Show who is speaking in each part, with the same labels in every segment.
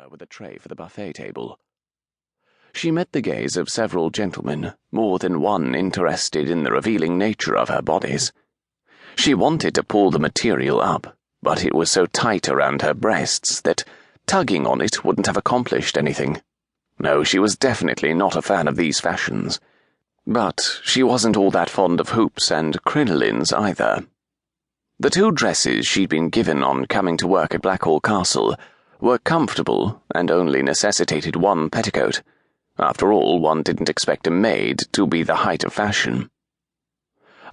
Speaker 1: her with a tray for the buffet table. She met the gaze of several gentlemen, more than one interested in the revealing nature of her bodice. She wanted to pull the material up, but it was so tight around her breasts that tugging on it wouldn't have accomplished anything. No, she was definitely not a fan of these fashions. But she wasn't all that fond of hoops and crinolines either. The two dresses she'd been given on coming to work at Blackhall Castle were comfortable and only necessitated one petticoat. After all, one didn't expect a maid to be the height of fashion.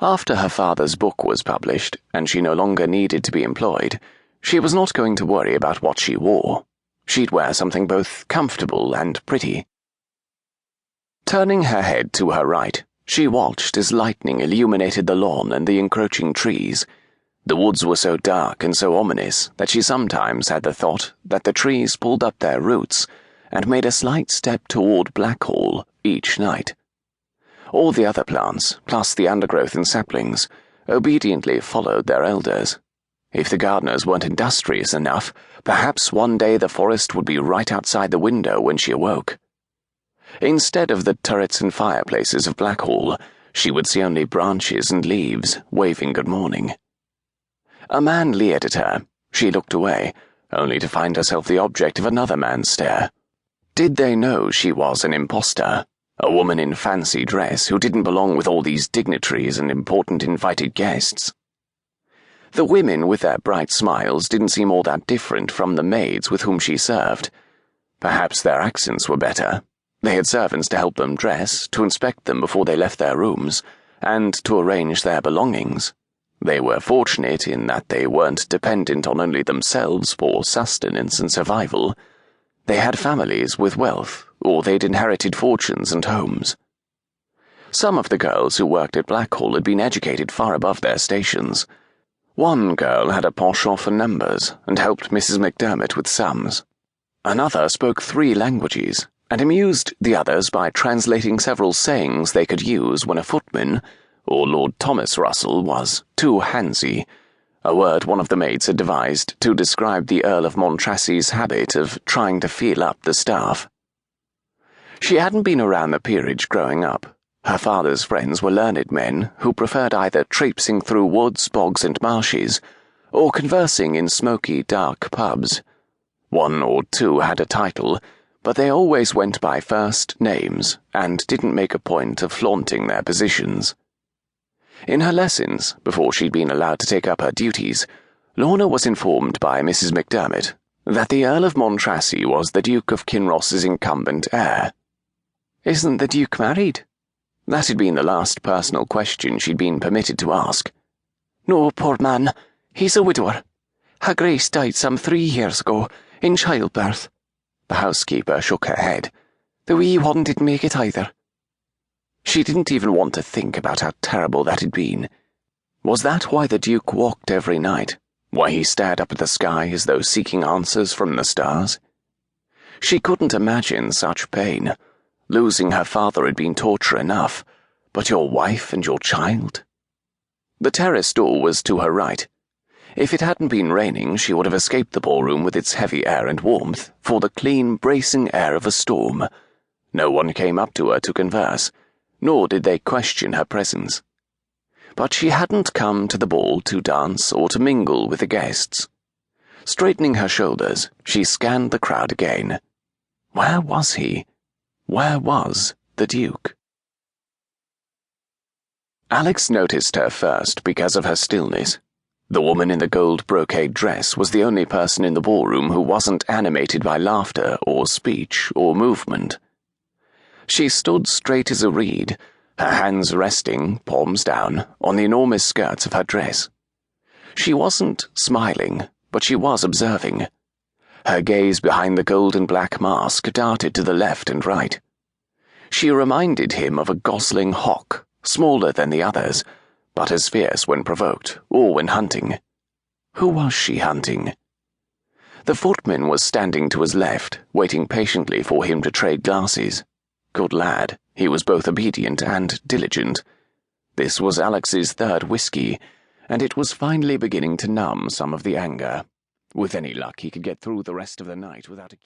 Speaker 1: After her father's book was published, and she no longer needed to be employed, she was not going to worry about what she wore. She'd wear something both comfortable and pretty. Turning her head to her right, she watched as lightning illuminated the lawn and the encroaching trees. The woods were so dark and so ominous that she sometimes had the thought that the trees pulled up their roots and made a slight step toward Blackhall each night. All the other plants, plus the undergrowth and saplings, obediently followed their elders. If the gardeners weren't industrious enough, perhaps one day the forest would be right outside the window when she awoke. Instead of the turrets and fireplaces of Blackhall, she would see only branches and leaves waving good morning. A man leered at her. She looked away, only to find herself the object of another man's stare. Did they know she was an impostor, a woman in fancy dress who didn't belong with all these dignitaries and important invited guests? The women with their bright smiles didn't seem all that different from the maids with whom she served. Perhaps their accents were better. They had servants to help them dress, to inspect them before they left their rooms, and to arrange their belongings. They were fortunate in that they weren't dependent on only themselves for sustenance and survival. They had families with wealth, or they'd inherited fortunes and homes. Some of the girls who worked at Blackhall had been educated far above their stations. One girl had a penchant for numbers and helped Mrs. McDermott with sums. Another spoke 3 languages and amused the others by translating several sayings they could use when a footman, or Lord Thomas Russell, was too handsy, a word one of the maids had devised to describe the Earl of Monttracy's habit of trying to feel up the staff. She hadn't been around the peerage growing up. Her father's friends were learned men who preferred either traipsing through woods, bogs, and marshes, or conversing in smoky, dark pubs. 1 or 2 had a title, but they always went by first names and didn't make a point of flaunting their positions. In her lessons, before she'd been allowed to take up her duties, Lorna was informed by Mrs. McDermott that the Earl of Monttracy was the Duke of Kinross's incumbent heir. "Isn't the Duke married?" That had been the last personal question she'd been permitted to ask. "No, poor man. He's a widower. Her Grace died some 3 years ago, in childbirth." The housekeeper shook her head. "The wee one didn't make it either." She didn't even want to think about how terrible that had been. Was that why the Duke walked every night? Why he stared up at the sky as though seeking answers from the stars? She couldn't imagine such pain. Losing her father had been torture enough, but your wife and your child? The terrace door was to her right. If it hadn't been raining, she would have escaped the ballroom with its heavy air and warmth for the clean, bracing air of a storm. No one came up to her to converse, nor did they question her presence. But she hadn't come to the ball to dance or to mingle with the guests. Straightening her shoulders, she scanned the crowd again. Where was he? Where was the Duke? Alex noticed her first because of her stillness. The woman in the gold brocade dress was the only person in the ballroom who wasn't animated by laughter or speech or movement. She stood straight as a reed, her hands resting, palms down, on the enormous skirts of her dress. She wasn't smiling, but she was observing. Her gaze behind the gold and black mask darted to the left and right. She reminded him of a gosling hawk, smaller than the others, but as fierce when provoked or when hunting. Who was she hunting? The footman was standing to his left, waiting patiently for him to trade glasses. Good lad, he was both obedient and diligent. This was Alex's 3rd whiskey, and it was finally beginning to numb some of the anger. With any luck, he could get through the rest of the night without accusing